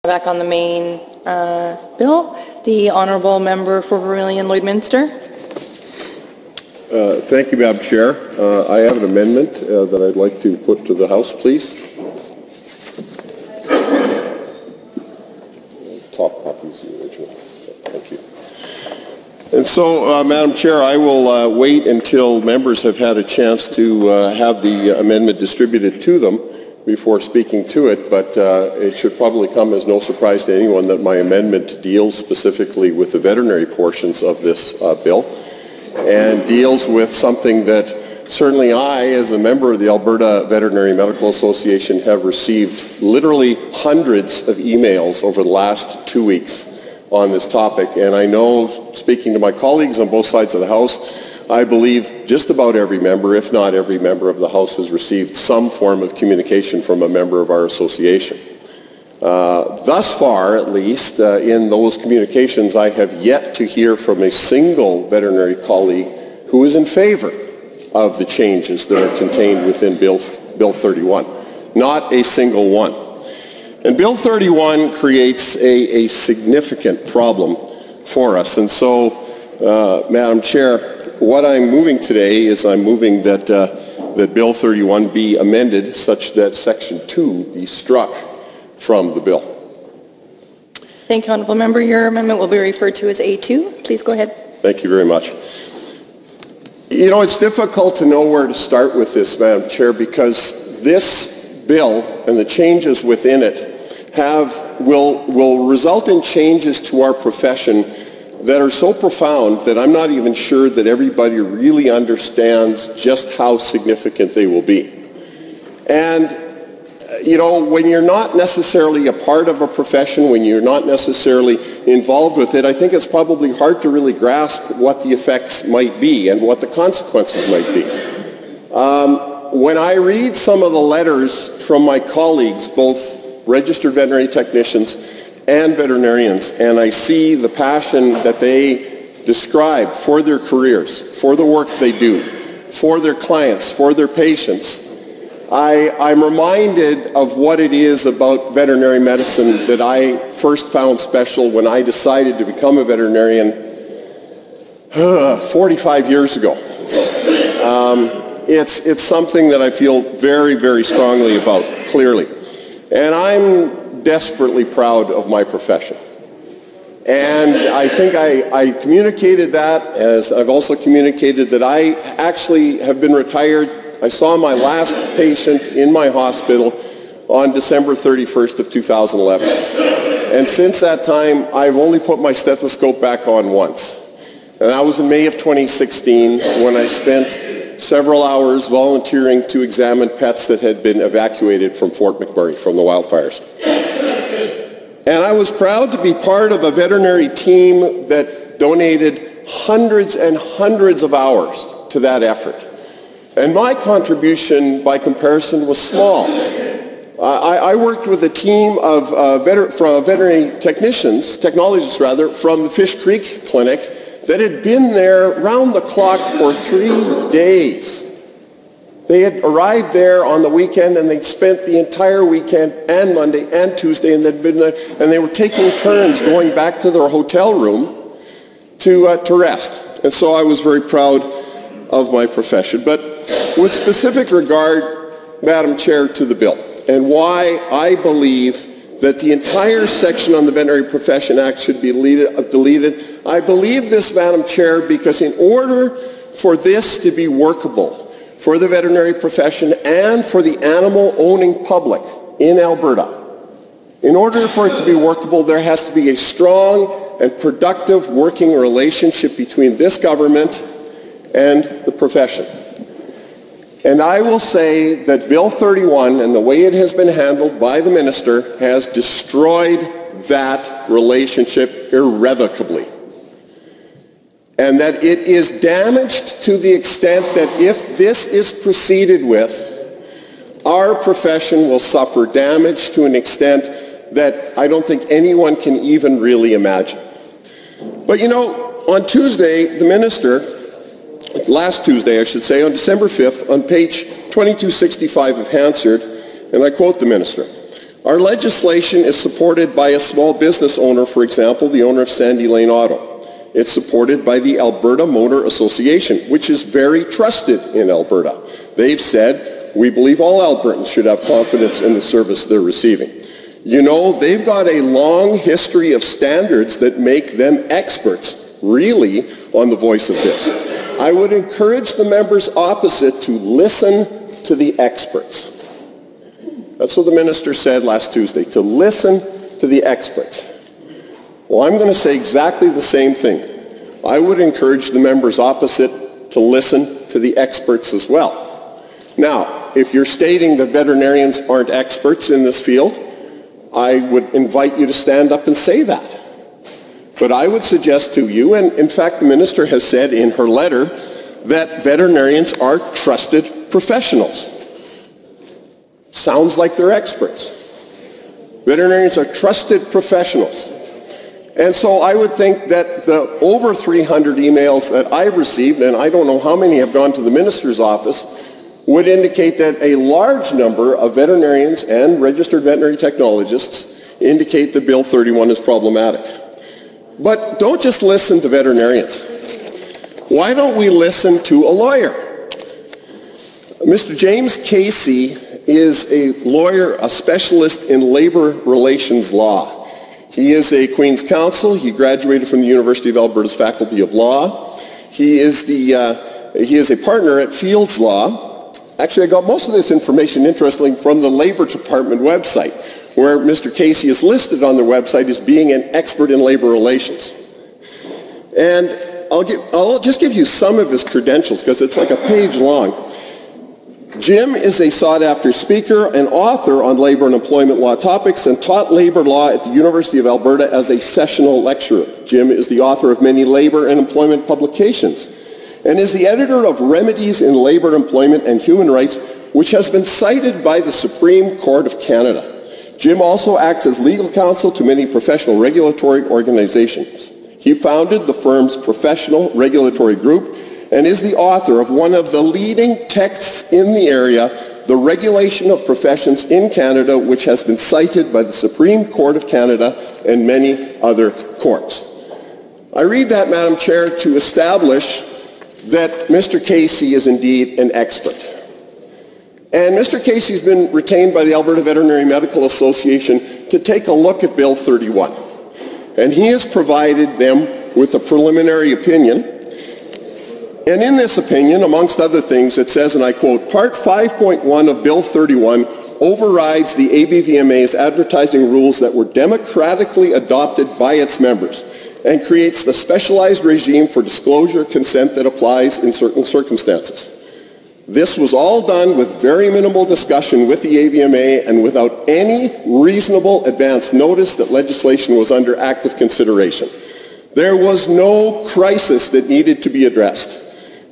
Back on the main bill, the Honourable Member for Vermilion Lloydminster. Thank you, Madam Chair. I have an amendment that I'd like to put to the House, please. Top copy is the original. Thank you. And so, Madam Chair, I will wait until members have had a chance to have the amendment distributed to them before speaking to it, but it should probably come as no surprise to anyone that my amendment deals specifically with the veterinary portions of this bill and deals with something that certainly I, as a member of the Alberta Veterinary Medical Association, have received literally hundreds of emails over the last 2 weeks on this topic. And I know, speaking to my colleagues on both sides of the House, I believe just about every member, if not every member of the House, has received some form of communication from a member of our association. Thus far, at least, in those communications, I have yet to hear from a single veterinary colleague who is in favor of the changes that are contained within Bill 31. Not a single one. And Bill 31 creates a significant problem for us. And so, Madam Chair, what I'm moving today is I'm moving that, that Bill 31 be amended such that Section 2 be struck from the bill. Thank you, Honourable Member. Your amendment will be referred to as A2. Please go ahead. Thank you very much. You know, it's difficult to know where to start with this, Madam Chair, because this bill and the changes within it will result in changes to our profession that are so profound that I'm not even sure that everybody really understands just how significant they will be. And, you know, when you're not necessarily a part of a profession, when you're not necessarily involved with it, I think it's probably hard to really grasp what the effects might be and what the consequences might be. When I read some of the letters from my colleagues, both registered veterinary technicians and veterinarians, and I see the passion that they describe for their careers, for the work they do, for their clients, for their patients, I'm reminded of what it is about veterinary medicine that I first found special when I decided to become a veterinarian 45 years ago. It's something that I feel very, very strongly about, clearly. And I'm desperately proud of my profession. And I think I communicated that, as I've also communicated that I actually have been retired. I saw my last patient in my hospital on December 31st of 2011. And since that time, I've only put my stethoscope back on once. And that was in May of 2016 when I spent several hours volunteering to examine pets that had been evacuated from Fort McMurray from the wildfires. And I was proud to be part of a veterinary team that donated hundreds and hundreds of hours to that effort. And my contribution, by comparison, was small. I worked with a team of veterinary technologists from the Fish Creek Clinic that had been there round the clock for 3 days. They had arrived there on the weekend and they'd spent the entire weekend and Monday and Tuesday and they'd been there, and they were taking turns going back to their hotel room to rest. And so I was very proud of my profession. But with specific regard, Madam Chair, to the bill and why I believe that the entire section on the Veterinary Profession Act should be deleted, I believe this, Madam Chair, because in order for this to be workable for the veterinary profession and for the animal-owning public in Alberta, in order for it to be workable, there has to be a strong and productive working relationship between this government and the profession. And I will say that Bill 31 and the way it has been handled by the minister has destroyed that relationship irrevocably. And that it is damaged to the extent that if this is proceeded with, our profession will suffer damage to an extent that I don't think anyone can even really imagine. But you know, on Tuesday, the minister, last Tuesday I should say, on December 5th, on page 2265 of Hansard, and I quote the minister, Our legislation is supported by a small business owner, for example, the owner of Sandy Lane Auto. It's supported by the Alberta Motor Association, which is very trusted in Alberta. They've said, we believe all Albertans should have confidence in the service they're receiving. You know, they've got a long history of standards that make them experts, really, on the voice of this. I would encourage the members opposite to listen to the experts. That's what the minister said last Tuesday, to listen to the experts. Well, I'm going to say exactly the same thing. I would encourage the members opposite to listen to the experts as well. Now, if you're stating that veterinarians aren't experts in this field, I would invite you to stand up and say that. But I would suggest to you, and in fact the minister has said in her letter, that veterinarians are trusted professionals. Sounds like they're experts. Veterinarians are trusted professionals. And so I would think that the over 300 emails that I've received, and I don't know how many have gone to the minister's office, would indicate that a large number of veterinarians and registered veterinary technologists indicate that Bill 31 is problematic. But don't just listen to veterinarians. Why don't we listen to a lawyer? Mr. James Casey is a lawyer, a specialist in labor relations law. He is a Queen's Counsel. He graduated from the University of Alberta's Faculty of Law. He is a partner at Fields Law. Actually, I got most of this information, interestingly, from the Labor Department website, where Mr. Casey is listed on their website as being an expert in labor relations. And I'll just give you some of his credentials, because it's like a page long. Jim is a sought-after speaker and author on labor and employment law topics and taught labor law at the University of Alberta as a sessional lecturer. Jim is the author of many labor and employment publications and is the editor of Remedies in Labor, Employment and Human Rights, which has been cited by the Supreme Court of Canada. Jim also acts as legal counsel to many professional regulatory organizations. He founded the firm's professional regulatory group and is the author of one of the leading texts in the area, The Regulation of Professions in Canada, which has been cited by the Supreme Court of Canada and many other courts. I read that, Madam Chair, to establish that Mr. Casey is indeed an expert. And Mr. Casey's been retained by the Alberta Veterinary Medical Association to take a look at Bill 31. And he has provided them with a preliminary opinion. And in this opinion, amongst other things, it says, and I quote, Part 5.1 of Bill 31 overrides the ABVMA's advertising rules that were democratically adopted by its members and creates the specialized regime for disclosure consent that applies in certain circumstances. This was all done with very minimal discussion with the AVMA and without any reasonable advance notice that legislation was under active consideration. There was no crisis that needed to be addressed.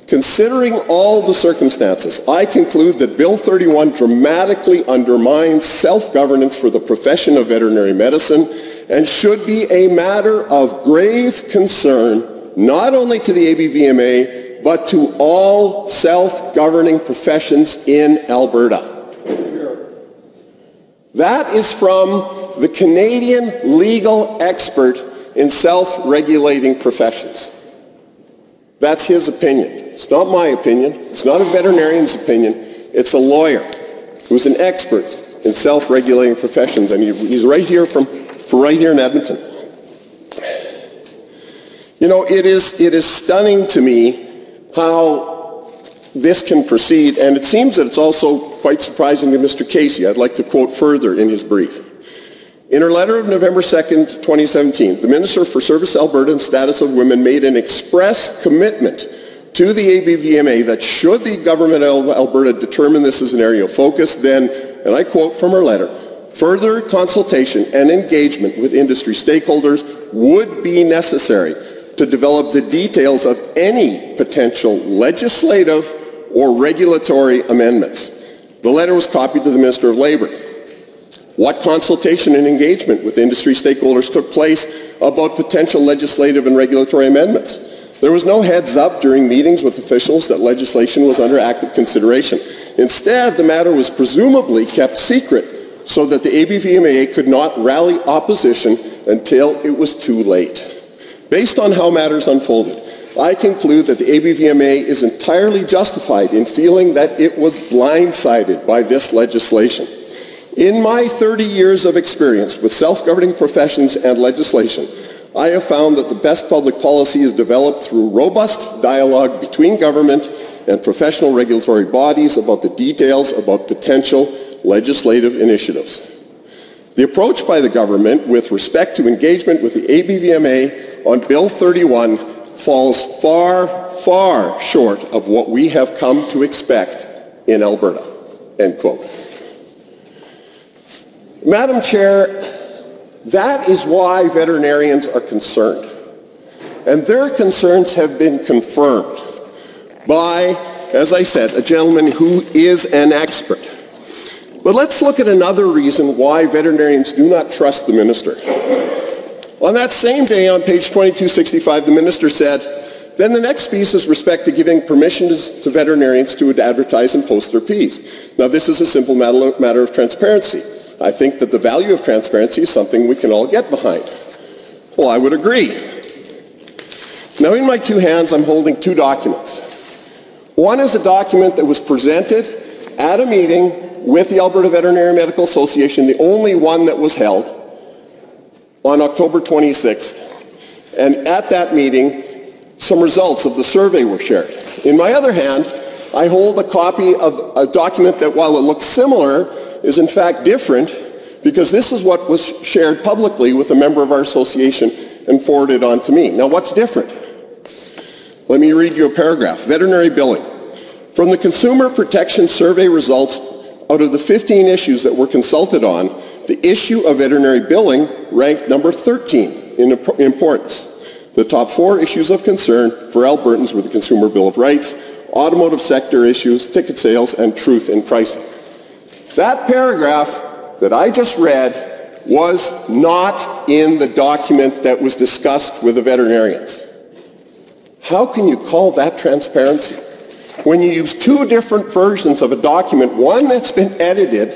Considering all the circumstances, I conclude that Bill 31 dramatically undermines self-governance for the profession of veterinary medicine and should be a matter of grave concern not only to the ABVMA, but to all self-governing professions in Alberta. That is from the Canadian legal expert in self-regulating professions. That's his opinion. It's not my opinion. It's not a veterinarian's opinion. It's a lawyer who's an expert in self-regulating professions, and he's right here from right here in Edmonton. You know, it is stunning to me how this can proceed, and it seems that it's also quite surprising to Mr. Casey. I'd like to quote further in his brief. In her letter of November 2nd, 2017, the Minister for Service Alberta and Status of Women made an express commitment to the ABVMA that should the government of Alberta determine this as an area of focus, then, and I quote from her letter, further consultation and engagement with industry stakeholders would be necessary to develop the details of any potential legislative or regulatory amendments. The letter was copied to the Minister of Labour. What consultation and engagement with industry stakeholders took place about potential legislative and regulatory amendments? There was no heads up during meetings with officials that legislation was under active consideration. Instead, the matter was presumably kept secret so that the ABVMA could not rally opposition until it was too late. Based on how matters unfolded, I conclude that the ABVMA is entirely justified in feeling that it was blindsided by this legislation. In my 30 years of experience with self-governing professions and legislation, I have found that the best public policy is developed through robust dialogue between government and professional regulatory bodies about the details about potential legislative initiatives. The approach by the government with respect to engagement with the ABVMA on Bill 31 falls far, far short of what we have come to expect in Alberta." End quote. Madam Chair, that is why veterinarians are concerned. And their concerns have been confirmed by, as I said, a gentleman who is an expert. But let's look at another reason why veterinarians do not trust the minister. On that same day, on page 2265, the minister said, "Then the next piece is respect to giving permission to veterinarians to advertise and post their fees. Now, this is a simple matter of transparency. I think that the value of transparency is something we can all get behind." Well, I would agree. Now, in my two hands, I'm holding two documents. One is a document that was presented at a meeting with the Alberta Veterinary Medical Association, the only one that was held, on October 26th. And at that meeting, some results of the survey were shared. In my other hand, I hold a copy of a document that, while it looks similar, is in fact different, because this is what was shared publicly with a member of our association and forwarded on to me. Now, what's different? Let me read you a paragraph. Veterinary billing. From the Consumer Protection Survey results, out of the 15 issues that were consulted on, the issue of veterinary billing ranked number 13 in importance. The top 4 issues of concern for Albertans were the Consumer Bill of Rights, automotive sector issues, ticket sales, and truth in pricing. That paragraph that I just read was not in the document that was discussed with the veterinarians. How can you call that transparency? When you use two different versions of a document, one that's been edited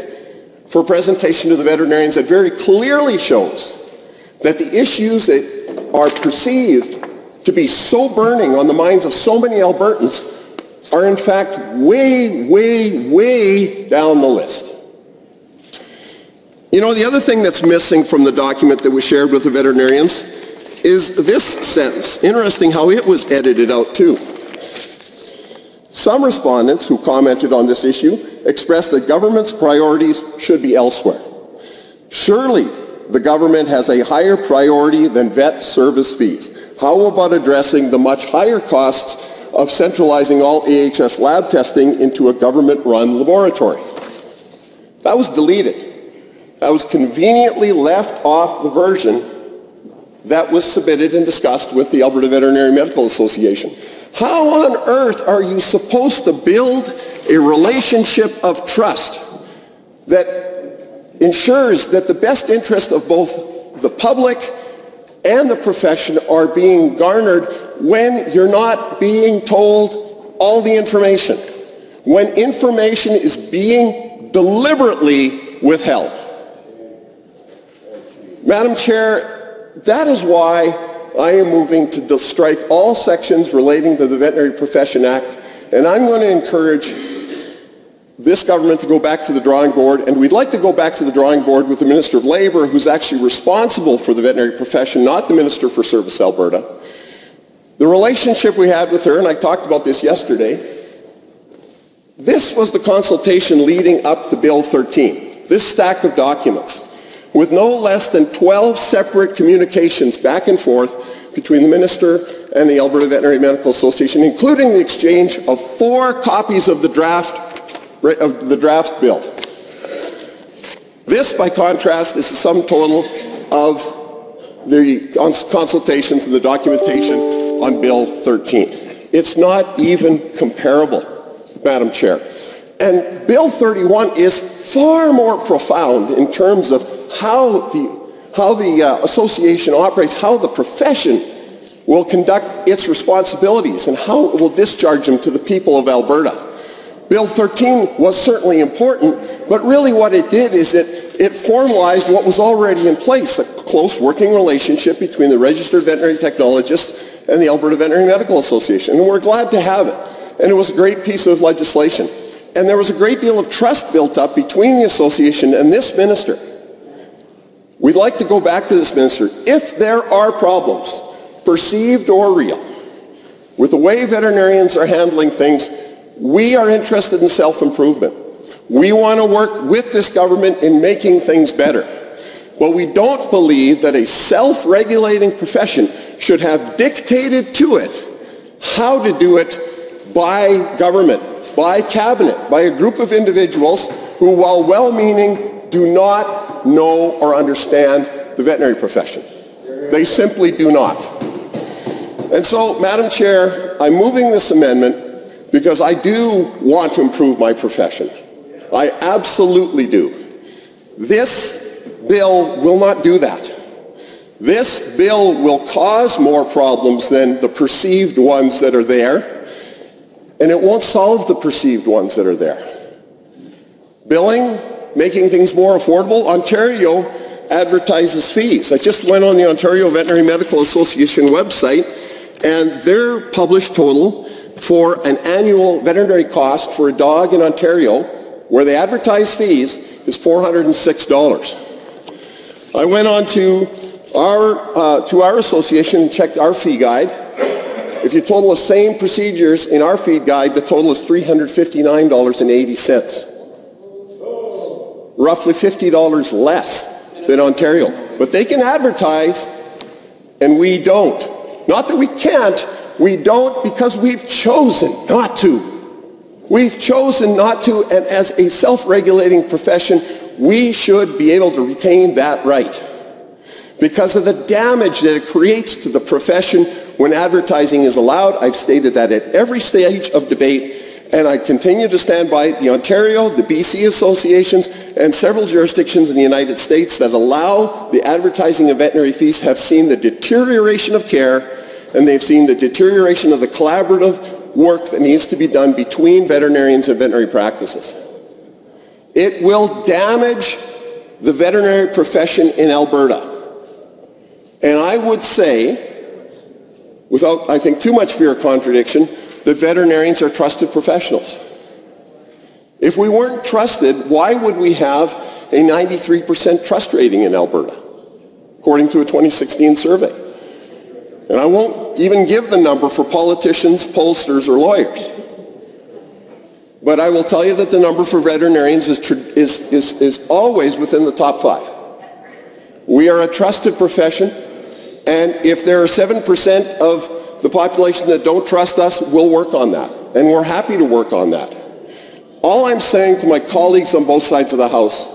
for presentation to the veterinarians that very clearly shows that the issues that are perceived to be so burning on the minds of so many Albertans are in fact way, way, way down the list. You know, the other thing that's missing from the document that was shared with the veterinarians is this sentence. Interesting how it was edited out too. Some respondents who commented on this issue expressed that government's priorities should be elsewhere. Surely the government has a higher priority than vet service fees. How about addressing the much higher costs of centralizing all AHS lab testing into a government-run laboratory? That was deleted. That was conveniently left off the version that was submitted and discussed with the Alberta Veterinary Medical Association. How on earth are you supposed to build a relationship of trust that ensures that the best interest of both the public and the profession are being garnered when you're not being told all the information, when information is being deliberately withheld? Madam Chair, that is why I am moving to strike all sections relating to the Veterinary Profession Act, and I'm going to encourage this government to go back to the drawing board, and we'd like to go back to the drawing board with the Minister of Labour, who's actually responsible for the veterinary profession, not the Minister for Service Alberta. The relationship we had with her, and I talked about this yesterday, this was the consultation leading up to Bill 13, this stack of documents, with no less than 12 separate communications back and forth between the Minister and the Alberta Veterinary Medical Association, including the exchange of 4 copies of the draft bill. This, by contrast, is the sum total of the consultations and the documentation on Bill 13. It's not even comparable, Madam Chair. And Bill 31 is far more profound in terms of how the association operates, how the profession will conduct its responsibilities, and how it will discharge them to the people of Alberta. Bill 13 was certainly important, but really what it did is it it formalized what was already in place, a close working relationship between the registered veterinary technologists and the Alberta Veterinary Medical Association. And we're glad to have it. And it was a great piece of legislation. And there was a great deal of trust built up between the association and this minister. We'd like to go back to this minister. If there are problems, perceived or real, with the way veterinarians are handling things, we are interested in self-improvement. We want to work with this government in making things better. But we don't believe that a self-regulating profession should have dictated to it how to do it by government, by cabinet, by a group of individuals who, while well-meaning, do not know or understand the veterinary profession. They simply do not. And so, Madam Chair, I'm moving this amendment because I do want to improve my profession. I absolutely do. This bill will not do that. This bill will cause more problems than the perceived ones that are there, and it won't solve the perceived ones that are there. Billing, making things more affordable. Ontario advertises fees. I just went on the Ontario Veterinary Medical Association website, and their published total for an annual veterinary cost for a dog in Ontario, where they advertise fees, is $406. I went on to our association and checked our fee guide. If you total the same procedures in our fee guide, the total is $359.80. Roughly $50 less than Ontario. But they can advertise, and we don't. Not that we can't, we don't because we've chosen not to. We've chosen not to, and as a self-regulating profession, we should be able to retain that right because of the damage that it creates to the profession when advertising is allowed. I've stated that at every stage of debate, and I continue to stand by it. The Ontario, the BC associations, and several jurisdictions in the United States that allow the advertising of veterinary fees have seen the deterioration of care, and they've seen the deterioration of the collaborative work that needs to be done between veterinarians and veterinary practices. It will damage the veterinary profession in Alberta. And I would say, without, I think, too much fear of contradiction, that veterinarians are trusted professionals. If we weren't trusted, why would we have a 93% trust rating in Alberta, according to a 2016 survey? And I won't even give the number for politicians, pollsters, or lawyers. But I will tell you that the number for veterinarians is always within the top 5. We are a trusted profession, and if there are 7% of the population that don't trust us, we'll work on that. And we're happy to work on that. All I'm saying to my colleagues on both sides of the House,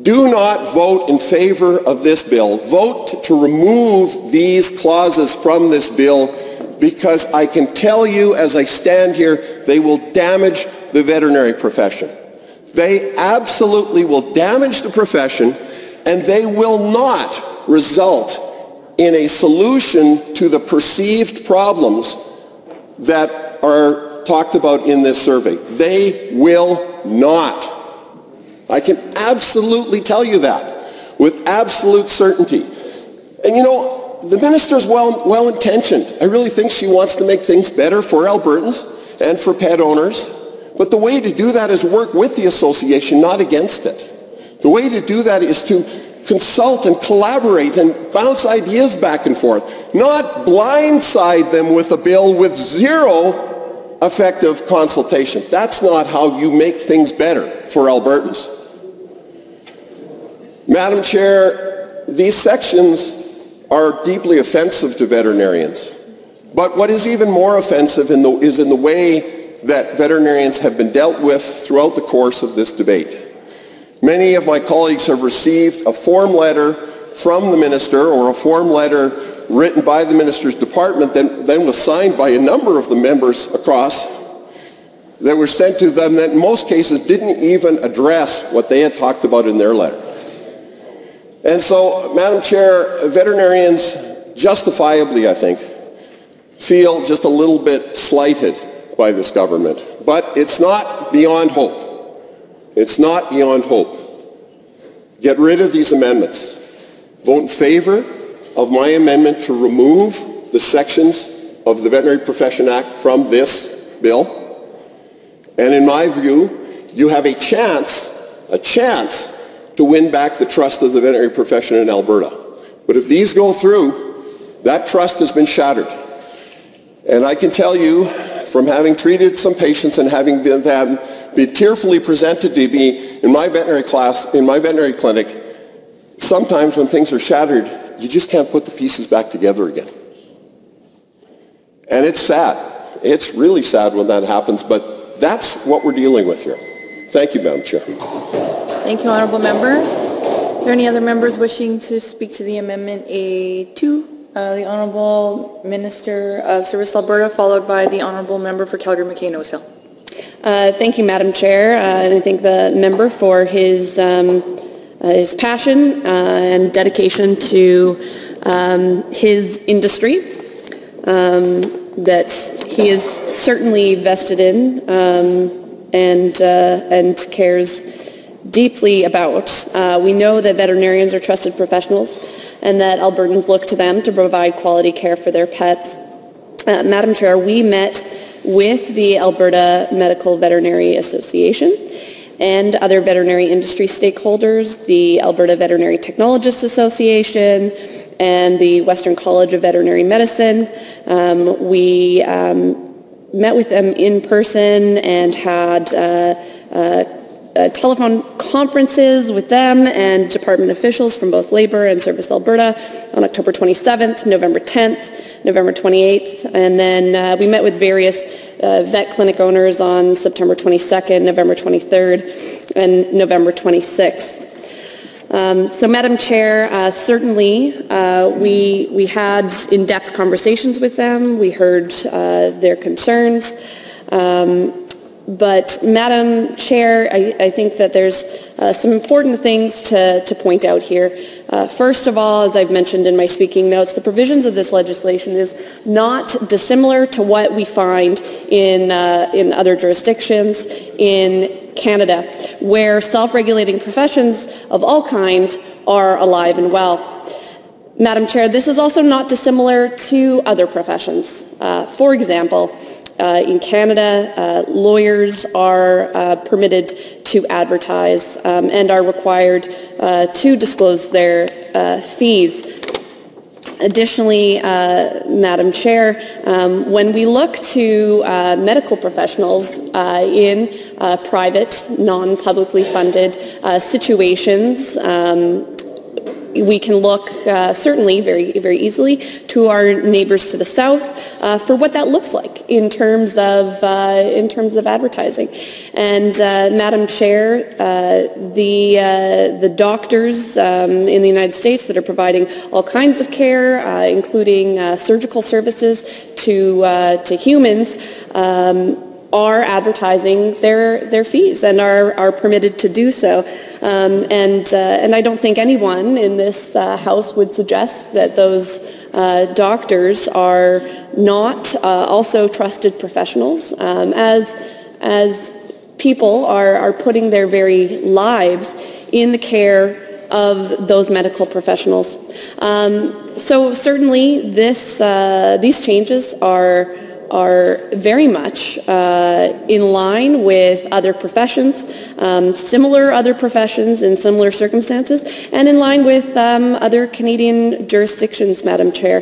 do not vote in favor of this bill. Vote to remove these clauses from this bill, because I can tell you as I stand here, they will damage the veterinary profession. They absolutely will damage the profession, and they will not result in a solution to the perceived problems that are talked about in this survey. They will not. I can absolutely tell you that with absolute certainty. And you know, the minister's well-intentioned. I really think she wants to make things better for Albertans and for pet owners. But the way to do that is work with the association, not against it. The way to do that is to consult and collaborate and bounce ideas back and forth, not blindside them with a bill with zero effective consultation. That's not how you make things better for Albertans. Madam Chair, these sections are deeply offensive to veterinarians. But what is even more offensive is in the way that veterinarians have been dealt with throughout the course of this debate. Many of my colleagues have received a form letter from the minister, or a form letter written by the minister's department that then was signed by a number of the members across, that were sent to them that in most cases didn't even address what they had talked about in their letter. And so, Madam Chair, veterinarians justifiably, I think, feel just a little bit slighted by this government. But it's not beyond hope. It's not beyond hope. get rid of these amendments. Vote in favor of my amendment to remove the sections of the Veterinary Profession Act from this bill. And in my view, you have a chance to win back the trust of the veterinary profession in Alberta. But if these go through, that trust has been shattered. And I can tell you, from having treated some patients and having been tearfully presented to me in my veterinary clinic, sometimes when things are shattered, you just can't put the pieces back together again. And it's sad. It's really sad when that happens, but that's what we're dealing with here. Thank you, Madam Chair. Thank you, Honourable Member. Are there any other members wishing to speak to the Amendment A2? The Honourable Minister of Service Alberta, followed by the Honourable Member for Calgary-McKay-Nose Hill. Thank you, Madam Chair, and I thank the member for his passion and dedication to his industry that he is certainly vested in and cares deeply about. We know that veterinarians are trusted professionals and that Albertans look to them to provide quality care for their pets. Madam Chair, we met with the Alberta Medical Veterinary Association and other veterinary industry stakeholders, the Alberta Veterinary Technologists Association, and the Western College of Veterinary Medicine. We met with them in person and had telephone conferences with them and department officials from both Labour and Service Alberta on October 27th, November 10th, November 28th, and then we met with various vet clinic owners on September 22nd, November 23rd, and November 26th. So, Madam Chair, certainly we had in-depth conversations with them. We heard their concerns. But, Madam Chair, I think that there's some important things to point out here. First of all, as I've mentioned in my speaking notes, the provisions of this legislation is not dissimilar to what we find in other jurisdictions in Canada, where self-regulating professions of all kinds are alive and well. Madam Chair, this is also not dissimilar to other professions. For example, in Canada, lawyers are permitted to advertise and are required to disclose their fees. Additionally, Madam Chair, when we look to medical professionals in private, non-publicly funded situations, we can look certainly very easily to our neighbors to the south for what that looks like in terms of advertising. And Madam Chair, the doctors in the United States that are providing all kinds of care, including surgical services to humans, are advertising their fees and are permitted to do so. And I don't think anyone in this House would suggest that those doctors are not also trusted professionals, as people are putting their very lives in the care of those medical professionals. So certainly these changes are very much in line with other professions, similar other professions in similar circumstances, and in line with other Canadian jurisdictions, Madam Chair,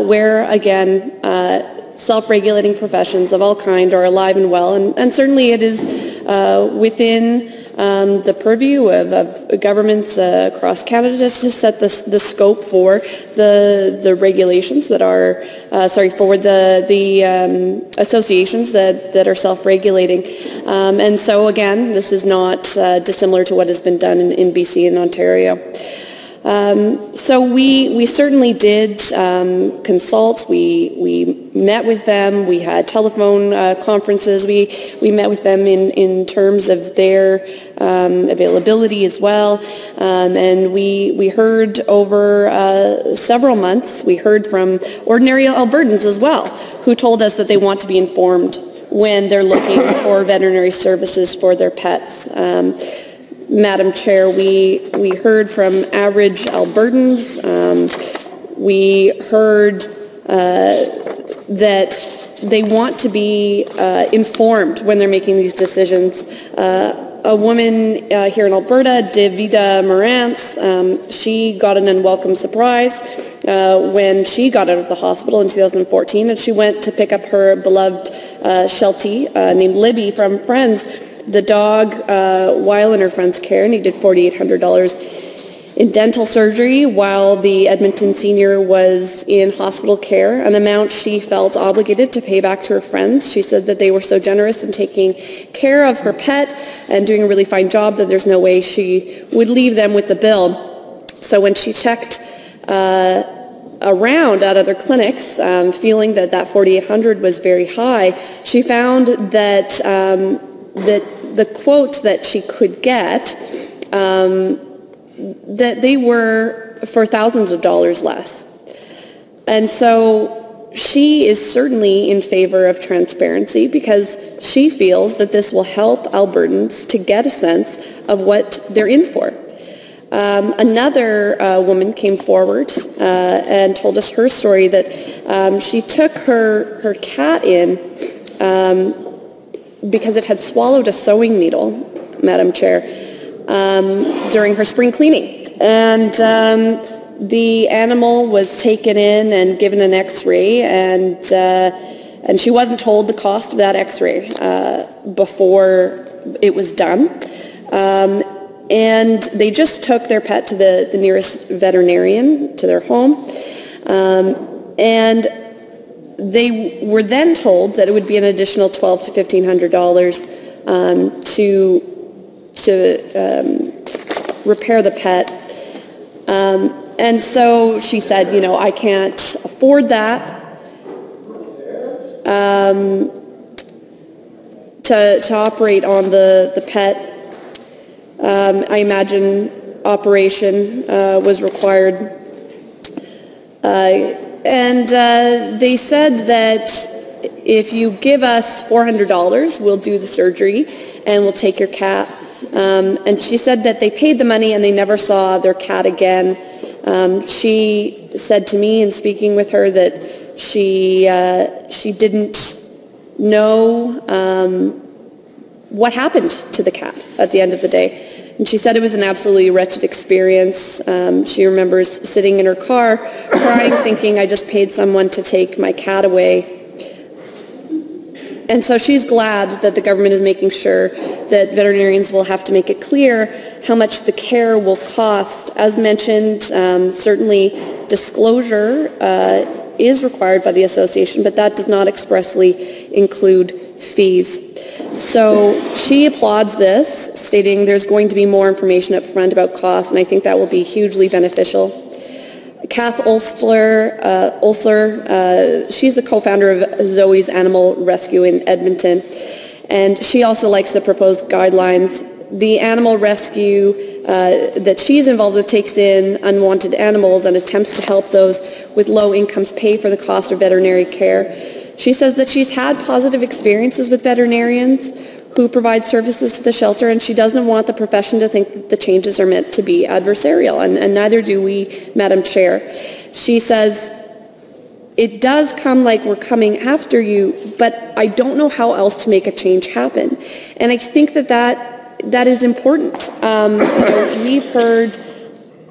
where, again, self-regulating professions of all kind are alive and well, and certainly it is within the purview of governments across Canada just to set the scope for the regulations that are, for the associations that are self-regulating. And so again, this is not dissimilar to what has been done in BC and Ontario. So we certainly did consult. We met with them. We had telephone conferences. We met with them in terms of their availability as well. And we heard over several months. We heard from ordinary Albertans as well, who told us that they want to be informed when they're looking for veterinary services for their pets. Madam Chair, we heard from average Albertans. We heard that they want to be informed when they're making these decisions. A woman here in Alberta, Davida Morantz, she got an unwelcome surprise when she got out of the hospital in 2014, and she went to pick up her beloved Sheltie named Libby from Friends. The dog, while in her friend's care, needed $4,800 in dental surgery while the Edmonton senior was in hospital care, an amount she felt obligated to pay back to her friends. She said that they were so generous in taking care of her pet and doing a really fine job that there's no way she would leave them with the bill. So when she checked around at other clinics, feeling that $4,800 was very high, she found that that the quotes that she could get, that they were for thousands of dollars less. And so she is certainly in favor of transparency because she feels that this will help Albertans to get a sense of what they're in for. Another woman came forward and told us her story that she took her cat in because it had swallowed a sewing needle, Madam Chair, during her spring cleaning. And the animal was taken in and given an X-ray, and she wasn't told the cost of that X-ray before it was done. And they just took their pet to the nearest veterinarian to their home, and they were then told that it would be an additional $1,200 to $1,500 to repair the pet. And so she said, I can't afford that to operate on the pet. I imagine operation was required. And they said that if you give us $400, we'll do the surgery and we'll take your cat. And she said that they paid the money and they never saw their cat again. She said to me in speaking with her that she didn't know what happened to the cat at the end of the day. And she said it was an absolutely wretched experience. She remembers sitting in her car, crying, thinking, I just paid someone to take my cat away. And so she's glad that the government is making sure that veterinarians will have to make it clear how much the care will cost. As mentioned, certainly disclosure is required by the association, but that does not expressly include fees. So she applauds this, stating there's going to be more information up front about costs, and I think that will be hugely beneficial. Kath Ulsler, she's the co-founder of Zoe's Animal Rescue in Edmonton, and she also likes the proposed guidelines. The animal rescue that she's involved with takes in unwanted animals and attempts to help those with low incomes pay for the cost of veterinary care. She says that she's had positive experiences with veterinarians who provide services to the shelter, and she doesn't want the profession to think that the changes are meant to be adversarial, and neither do we, Madam Chair. She says, it does come like we're coming after you, but I don't know how else to make a change happen. And I think that is important. We've heard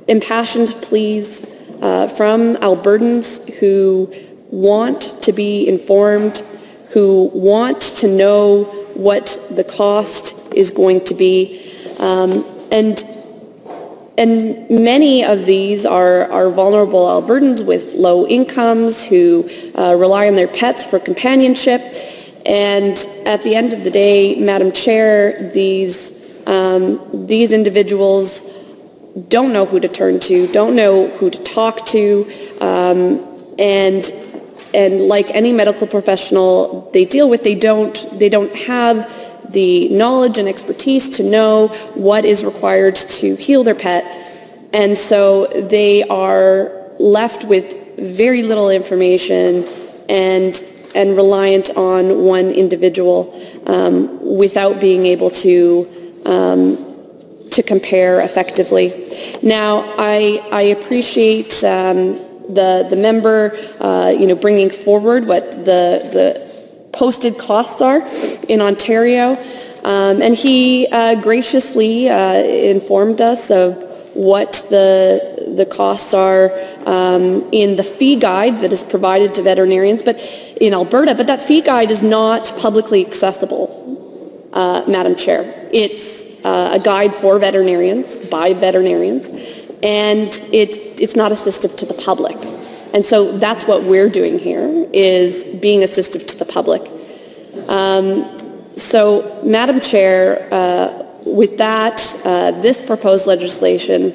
impassioned pleas from Albertans who want to be informed, who want to know what the cost is going to be, and many of these are vulnerable Albertans with low incomes who rely on their pets for companionship. And at the end of the day, Madam Chair, these individuals don't know who to turn to, don't know who to talk to, and like any medical professional they deal with, they don't have the knowledge and expertise to know what is required to heal their pet, and so they are left with very little information and reliant on one individual without being able to to compare effectively. Now, I appreciate the member, bringing forward what the posted costs are in Ontario, and he graciously informed us of what the costs are in the fee guide that is provided to veterinarians, but in Alberta. But that fee guide is not publicly accessible, Madam Chair. It's a guide for veterinarians, by veterinarians, and it's not assistive to the public. And so that's what we're doing here, is being assistive to the public. So, Madam Chair, with that, this proposed legislation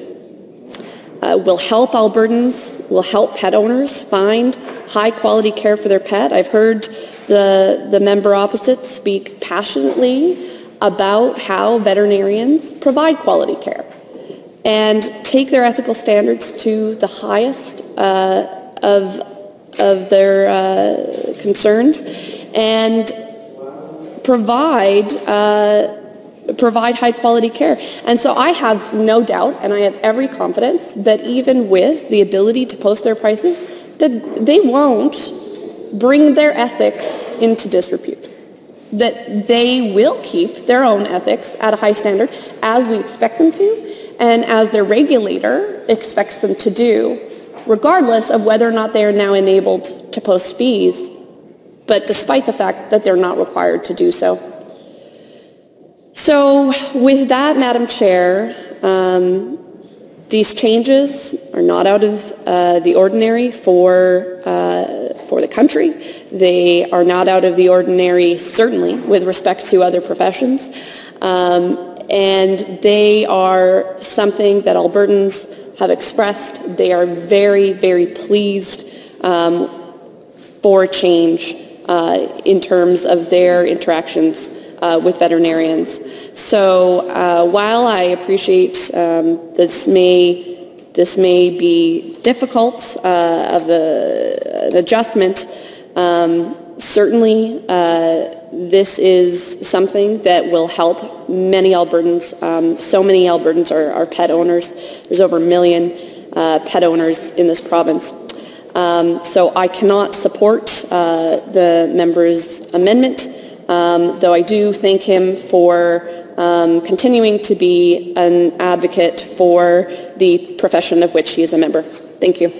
will help Albertans, will help pet owners find high-quality care for their pet. I've heard the member opposite speak passionately about how veterinarians provide quality care and take their ethical standards to the highest of their concerns and provide high-quality care. And so I have no doubt, and I have every confidence, that even with the ability to post their prices, that they won't bring their ethics into disrepute, that they will keep their own ethics at a high standard, as we expect them to, and as their regulator expects them to do, regardless of whether or not they are now enabled to post fees, but despite the fact that they're not required to do so. So with that, Madam Chair, these changes are not out of the ordinary for the country. They are not out of the ordinary, certainly, with respect to other professions. And they are something that Albertans have expressed. They are very, very pleased for change in terms of their interactions with veterinarians. So while I appreciate this may be difficult of an adjustment, certainly this is something that will help many Albertans. So many Albertans are pet owners. There's over 1 million pet owners in this province. So I cannot support the member's amendment, though I do thank him for continuing to be an advocate for the profession of which he is a member. Thank you.